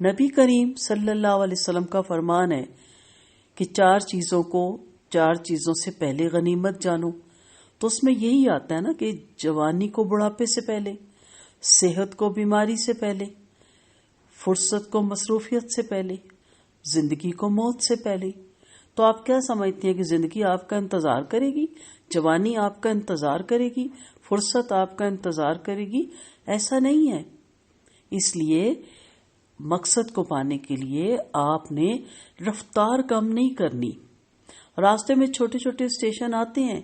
نبی کریم صلی اللہ علیہ وسلم کا فرمان ہے کہ چار چیزوں سے پہلے غنیمت جانو. تو اس میں یہی آتا ہے نا کہ جوانی کو بڑھاپے سے پہلے، صحت کو بیماری سے پہلے، فرصت کو مصروفیت سے پہلے، زندگی کو موت سے پہلے. تو آپ کیا سمجھتے ہیں کہ زندگی آپ کا انتظار کرے گی، جوانی آپ کا انتظار کرے گی، فرصت آپ کا انتظار کرے گی؟ ایسا نہیں ہے. اس لیے مقصد کو پانے کے لیے آپ نے رفتار کم نہیں کرنی. راستے میں چھوٹے چھوٹے اسٹیشن آتے ہیں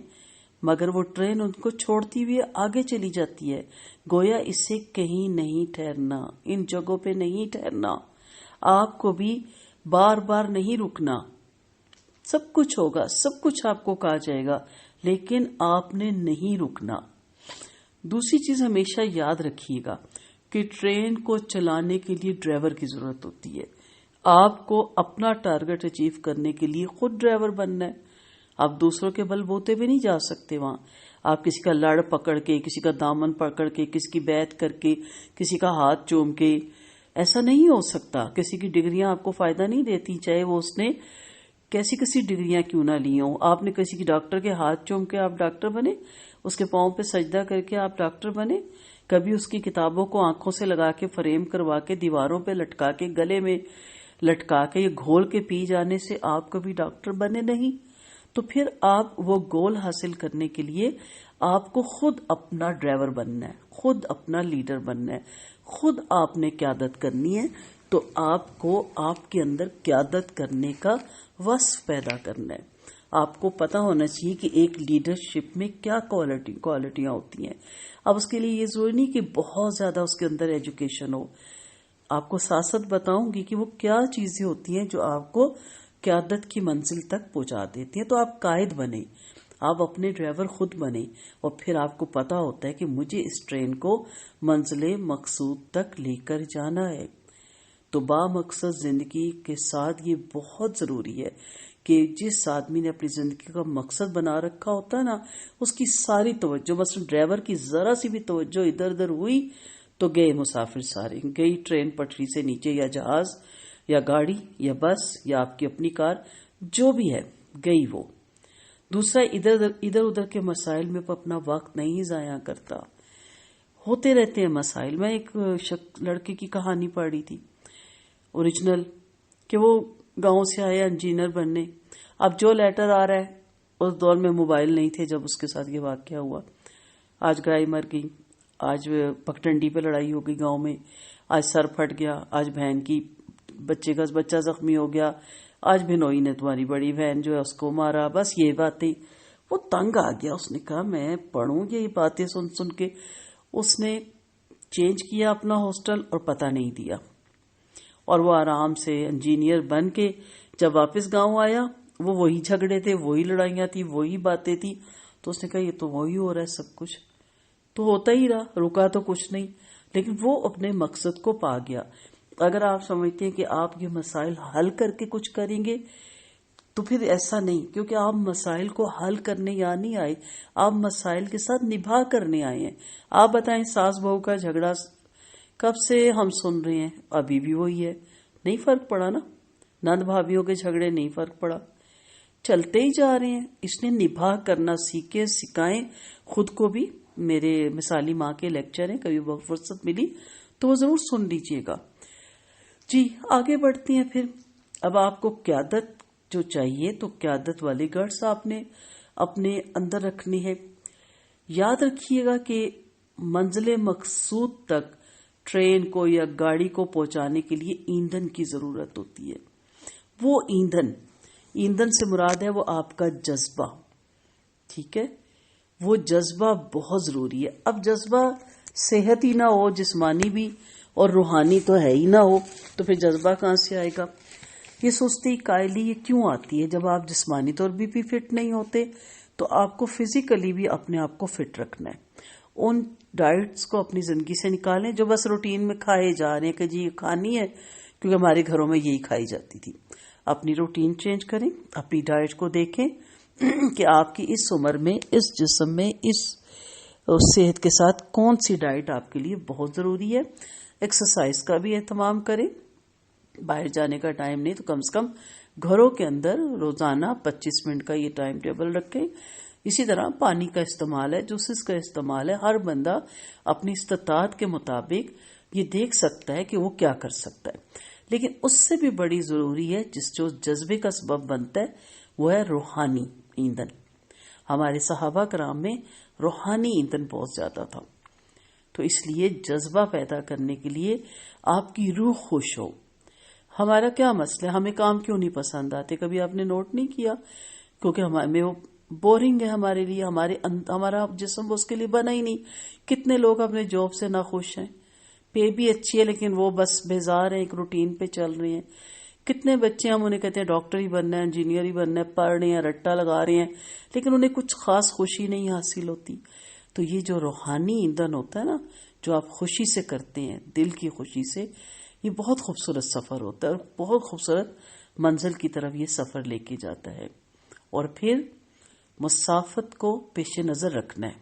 مگر وہ ٹرین ان کو چھوڑتی ہوئی آگے چلی جاتی ہے. گویا اس سے کہیں نہیں ٹھہرنا، ان جگہوں پہ نہیں ٹھہرنا. آپ کو بھی بار بار نہیں رکنا. سب کچھ ہوگا، سب کچھ آپ کو کہا جائے گا، لیکن آپ نے نہیں رکنا. دوسری چیز ہمیشہ یاد رکھیے گا کہ ٹرین کو چلانے کے لیے ڈرائیور کی ضرورت ہوتی ہے. آپ کو اپنا ٹارگٹ اچیو کرنے کے لیے خود ڈرائیور بننا ہے. آپ دوسروں کے بل بوتے پہ نہیں جا سکتے. وہاں آپ کسی کا لڑ پکڑ کے، کسی کا دامن پکڑ کے، کسی کی بیعت کر کے، کسی کا ہاتھ چوم کے ایسا نہیں ہو سکتا. کسی کی ڈگریاں آپ کو فائدہ نہیں دیتی، چاہے وہ اس نے کیسی ڈگریاں کیوں نہ لی ہوں. آپ نے کسی کی ڈاکٹر کے ہاتھ چوم کے آپ ڈاکٹر بنے، اس کے پاؤں پہ سجدہ کر کے آپ ڈاکٹر بنے؟ کبھی اس کی کتابوں کو آنکھوں سے لگا کے فریم کروا کے دیواروں پہ لٹکا کے گلے میں لٹکا کے یا گھول کے پی جانے سے آپ کبھی ڈاکٹر بنے نہیں؟ تو پھر آپ وہ گول حاصل کرنے کے لیے آپ کو خود اپنا ڈرائیور بننا ہے، خود اپنا لیڈر بننا ہے، خود آپ نے قیادت کرنی ہے. تو آپ کو آپ کے اندر قیادت کرنے کا وصف پیدا کرنا ہے. آپ کو پتا ہونا چاہیے کہ ایک لیڈرشپ میں کیا کوالٹیاں ہوتی ہیں. اب اس کے لیے یہ ضروری نہیں کہ بہت زیادہ اس کے اندر ایجوکیشن ہو. آپ کو ساتھ ساتھ بتاؤں گی کہ وہ کیا چیزیں ہوتی ہیں جو آپ کو قیادت کی منزل تک پہنچا دیتی ہیں. تو آپ قائد بنیں، آپ اپنے ڈرائیور خود بنیں، اور پھر آپ کو پتا ہوتا ہے کہ مجھے اس ٹرین کو منزل مقصود تک لے کر جانا ہے. تو با مقصد زندگی کے ساتھ یہ بہت ضروری ہے کہ جس آدمی نے اپنی زندگی کا مقصد بنا رکھا ہوتا ہے نا، اس کی ساری توجہ، مثلا ڈرائیور کی ذرا سی بھی توجہ ادھر ادھر ہوئی تو گئے مسافر سارے، گئی ٹرین پٹری سے نیچے، یا جہاز یا گاڑی یا بس یا آپ کی اپنی کار جو بھی ہے گئی وہ. دوسرا، ادھر ادھر کے مسائل میں اپنا وقت نہیں ضائع کرتا. ہوتے رہتے ہیں مسائل. میں ایک لڑکے کی کہانی پڑھ رہی تھی اوریجنل، کہ وہ گاؤں سے آیا انجینئر بننے. اب جو لیٹر آ رہا ہے، اس دور میں موبائل نہیں تھے جب اس کے ساتھ یہ واقعہ ہوا. آج گائے مر گئی، آج پگڈنڈی پہ لڑائی ہو گئی گاؤں میں، آج سر پھٹ گیا، آج بہن کی بچہ زخمی ہو گیا، آج بھنوئی نے تمہاری بڑی بہن جو ہے اس کو مارا. بس یہ باتیں. وہ تنگ آ گیا. اس نے کہا میں پڑھوں یہ باتیں سن کے. اس نے چینج کیا اپنا ہاسٹل اور پتہ نہیں دیا، اور وہ آرام سے انجینئر بن کے جب واپس گاؤں آیا، وہی جھگڑے تھے، وہی لڑائیاں تھی، وہی باتیں تھی. تو اس نے کہا یہ تو وہی ہو رہا ہے، سب کچھ تو ہوتا ہی رہا، رکا تو کچھ نہیں. لیکن وہ اپنے مقصد کو پا گیا. اگر آپ سمجھتے ہیں کہ آپ یہ مسائل حل کر کے کچھ کریں گے تو پھر ایسا نہیں، کیونکہ آپ مسائل کو حل کرنے یہاں نہیں آئے، آپ مسائل کے ساتھ نبھا کرنے آئے ہیں. آپ بتائیں، ساس بہو کا جھگڑا کب سے ہم سن رہے ہیں، ابھی بھی وہی ہے. نہیں فرق پڑا نا، نند بھابھیوں کے جھگڑے نہیں فرق پڑا، چلتے ہی جا رہے ہیں. اس نے نبھا کرنا سیکھے، سکھائیں خود کو بھی. میرے مثالی ماں کے لیکچر ہیں، کبھی بہت فرصت ملی تو وہ ضرور سن لیجئے گا. جی آگے بڑھتے ہیں. پھر اب آپ کو قیادت جو چاہیے تو قیادت والے گٹس آپ نے اپنے اندر رکھنی ہے. یاد رکھیے گا کہ منزل مقصود تک ٹرین کو یا گاڑی کو پہنچانے کے لیے ایندھن کی ضرورت ہوتی ہے. وہ ایندھن سے مراد ہے وہ آپ کا جذبہ. ٹھیک ہے، وہ جذبہ بہت ضروری ہے. اب جذبہ صحت ہی نہ ہو، جسمانی بھی اور روحانی تو ہے ہی نہ ہو، تو پھر جذبہ کہاں سے آئے گا؟ یہ سستی قائلی یہ کیوں آتی ہے؟ جب آپ جسمانی طور بھی فٹ نہیں ہوتے تو آپ کو فزیکلی بھی اپنے آپ کو فٹ رکھنا ہے. ان ڈائٹس کو اپنی زندگی سے نکالیں جو بس روٹین میں کھائے جا رہے ہیں کہ جی کھانی ہے کیونکہ ہمارے گھروں میں یہی کھائی جاتی تھی. اپنی روٹین چینج کریں، اپنی ڈائٹ کو دیکھیں کہ آپ کی اس عمر میں، اس جسم میں، اس صحت کے ساتھ کون سی ڈائٹ آپ کے لیے بہت ضروری ہے. ایکسرسائز کا بھی اہتمام کریں. باہر جانے کا ٹائم نہیں تو کم سے کم گھروں کے اندر روزانہ 25 منٹ کا یہ ٹائم ٹیبل رکھیں. اسی طرح پانی کا استعمال ہے، جوسز کا استعمال ہے، ہر بندہ اپنی استطاعت کے مطابق یہ دیکھ سکتا ہے کہ وہ کیا کر سکتا ہے. لیکن اس سے بھی بڑی ضروری ہے جو جذبے کا سبب بنتا ہے وہ ہے روحانی ایندھن. ہمارے صحابہ کرام میں روحانی ایندھن بہت زیادہ تھا، تو اس لیے جذبہ پیدا کرنے کے لیے آپ کی روح خوش ہو. ہمارا کیا مسئلہ ہے، ہمیں کام کیوں نہیں پسند آتے؟ کبھی آپ نے نوٹ نہیں کیا؟ کیونکہ ہمیں وہ بورنگ ہے ہمارے لیے، ہمارا جسم اس کے لیے بنا ہی نہیں. کتنے لوگ اپنے جاب سے ناخوش ہیں، پے بھی اچھی ہے لیکن وہ بس بیزار ہیں، ایک روٹین پہ چل رہے ہیں. کتنے بچے ہم انہیں کہتے ہیں ڈاکٹر ہی بننا ہے، انجینئر ہی بننا ہے، پڑھ رہے ہیں، رٹا لگا رہے ہیں، لیکن انہیں کچھ خاص خوشی نہیں حاصل ہوتی. تو یہ جو روحانی ایندھن ہوتا ہے نا، جو آپ خوشی سے کرتے ہیں، دل کی خوشی سے، یہ بہت خوبصورت سفر ہوتا ہے اور بہت خوبصورت منزل کی طرف یہ سفر لے کے جاتا ہے. اور پھر مسافت کو پیش نظر رکھنا ہے.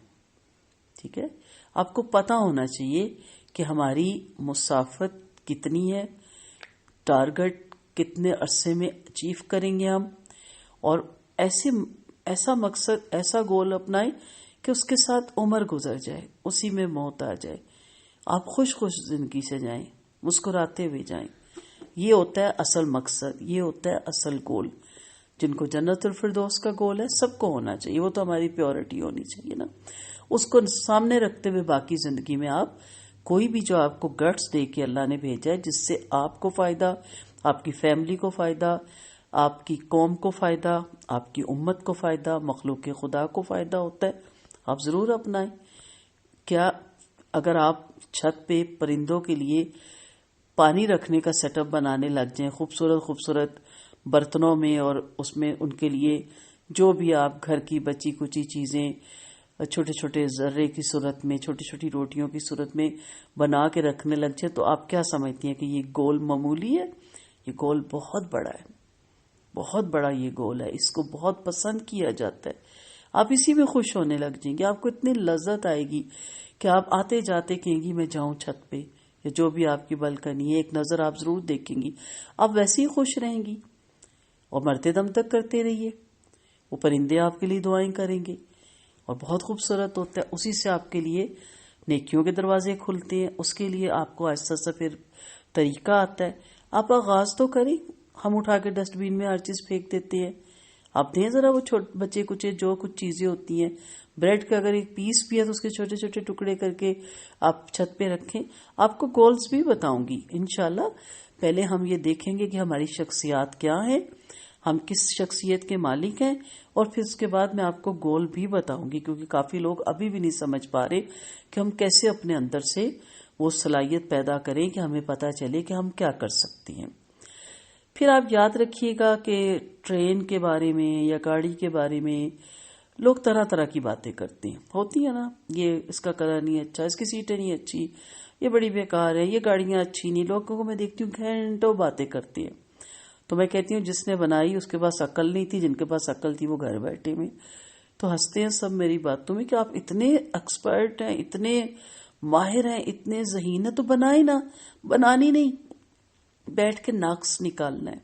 ٹھیک ہے، آپ کو پتا ہونا چاہیے کہ ہماری مسافت کتنی ہے، ٹارگٹ کتنے عرصے میں اچیو کریں گے ہم، اور ایسا مقصد، ایسا گول اپنائیں کہ اس کے ساتھ عمر گزر جائے، اسی میں موت آ جائے. آپ خوش زندگی سے جائیں، مسکراتے ہوئے جائیں. یہ ہوتا ہے اصل مقصد، یہ ہوتا ہے اصل گول. جن کو جنت الفردوس کا گول ہے سب کو ہونا چاہیے، وہ تو ہماری پیورٹی ہونی چاہیے نا. اس کو سامنے رکھتے ہوئے باقی زندگی میں آپ کوئی بھی جو آپ کو گٹس دے کے اللہ نے بھیجا ہے، جس سے آپ کو فائدہ، آپ کی فیملی کو فائدہ، آپ کی قوم کو فائدہ، آپ کی امت کو فائدہ، مخلوق خدا کو فائدہ ہوتا ہے، آپ ضرور اپنائیں. کیا اگر آپ چھت پہ پرندوں کے لیے پانی رکھنے کا سیٹ اپ بنانے لگ جائیں خوبصورت خوبصورت برتنوں میں، اور اس میں ان کے لیے جو بھی آپ گھر کی بچی کچی چیزیں چھوٹے چھوٹے ذرے کی صورت میں، چھوٹی چھوٹی روٹیوں کی صورت میں بنا کے رکھنے لگ جائے، تو آپ کیا سمجھتی ہیں کہ یہ گول معمولی ہے؟ یہ گول بہت بڑا ہے، بہت بڑا یہ گول ہے. اس کو بہت پسند کیا جاتا ہے. آپ اسی میں خوش ہونے لگ جائیں گے. آپ کو اتنی لذت آئے گی کہ آپ آتے جاتے کہیں گی میں جاؤں چھت پہ، یا جو بھی آپ کی بلکنی ہے ایک نظر آپ ضرور دیکھیں گی. آپ ویسے ہی خوش رہیں گی اور مرتے دم تک کرتے رہیے. وہ پرندے آپ کے لیے دعائیں کریں گے اور بہت خوبصورت ہوتا ہے. اسی سے آپ کے لیے نیکیوں کے دروازے کھلتے ہیں. اس کے لیے آپ کو آہستہ آہستہ پھر طریقہ آتا ہے. آپ آغاز تو کریں. ہم اٹھا کے ڈسٹ بین میں ہر چیز پھینک دیتے ہیں. آپ دیں ذرا وہ بچے کچے جو کچھ چیزیں ہوتی ہیں، بریڈ کا اگر ایک پیس بھی ہے تو اس کے چھوٹے چھوٹے ٹکڑے کر کے آپ چھت پہ رکھیں. آپ کو گولز بھی بتاؤں گی انشاءاللہ. پہلے ہم یہ دیکھیں گے کہ ہماری شخصیات کیا ہیں، ہم کس شخصیت کے مالک ہیں، اور پھر اس کے بعد میں آپ کو گول بھی بتاؤں گی، کیونکہ کافی لوگ ابھی بھی نہیں سمجھ پا رہے کہ ہم کیسے اپنے اندر سے وہ صلاحیت پیدا کریں کہ ہمیں پتہ چلے کہ ہم کیا کر سکتے ہیں. پھر آپ یاد رکھیے گا کہ ٹرین کے بارے میں یا گاڑی کے بارے میں لوگ طرح طرح کی باتیں کرتے ہیں، ہوتی ہے نا. یہ اس کا کلر نہیں اچھا، اس کی سیٹیں نہیں اچھی، یہ بڑی بیکار ہے، یہ گاڑیاں اچھی نہیں. لوگوں کو میں دیکھتی ہوں گھنٹوں باتیں کرتے ہیں. تو میں کہتی ہوں جس نے بنائی اس کے پاس عقل نہیں تھی، جن کے پاس عقل تھی وہ گھر بیٹھے میں. تو ہنستے ہیں سب میری باتوں میں کہ آپ اتنے ایکسپرٹ ہیں، اتنے ماہر ہیں، اتنے ذہین ہیں، تو بنائے نا. بنانی نہیں، بیٹھ کے ناقص نکالنا ہے.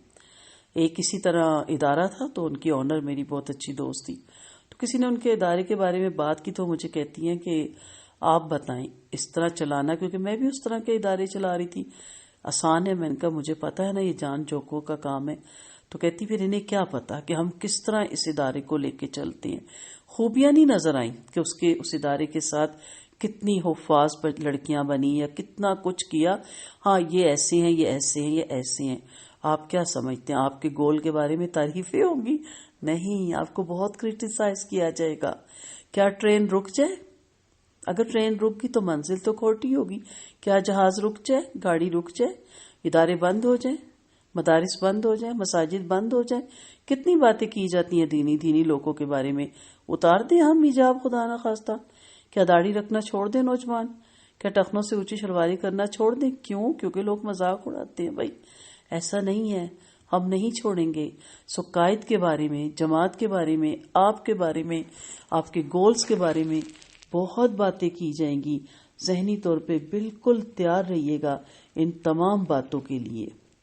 ایک اسی طرح ادارہ تھا، تو ان کی آنر میری بہت اچھی دوست تھی. تو کسی نے ان کے ادارے کے بارے میں بات کی تو مجھے کہتی ہیں کہ آپ بتائیں اس طرح چلانا، کیونکہ میں بھی اس طرح کے ادارے چلا رہی تھی. آسان ہے؟ میں نے کہا مجھے پتا ہے نا یہ جان جوکوں کا کام ہے. تو کہتی پھر انہیں کیا پتا کہ ہم کس طرح اس ادارے کو لے کے چلتے ہیں. خوبیاں نہیں نظر آئیں کہ اس ادارے کے ساتھ کتنی حفاظ پر لڑکیاں بنی یا کتنا کچھ کیا. ہاں یہ ایسے ہیں، یہ ایسے ہیں، یہ ایسے ہیں. آپ کیا سمجھتے ہیں آپ کے گول کے بارے میں تعریفیں ہوں گی؟ نہیں، آپ کو بہت کرٹیسائز کیا جائے گا. کیا ٹرین رک جائے؟ اگر ٹرین رک گئی تو منزل تو کھوٹی ہوگی. کیا جہاز رک جائے، گاڑی رک جائے، ادارے بند ہو جائیں، مدارس بند ہو جائیں، مساجد بند ہو جائیں؟ کتنی باتیں کی جاتی ہیں دینی لوگوں کے بارے میں. اتار دیں ہم حجاب خدا نہ خواستہ؟ کیا داڑھی رکھنا چھوڑ دیں نوجوان؟ کیا ٹخنوں سے اونچی شلواری کرنا چھوڑ دیں؟ کیوں؟ کیونکہ لوگ مذاق اڑاتے ہیں. بھائی ایسا نہیں ہے، ہم نہیں چھوڑیں گے. سو قائد کے بارے میں، جماعت کے بارے میں، آپ کے بارے میں، آپ کے گولز کے بارے میں بہت باتیں کی جائیں گی. ذہنی طور پہ بالکل تیار رہیے گا ان تمام باتوں کے لیے.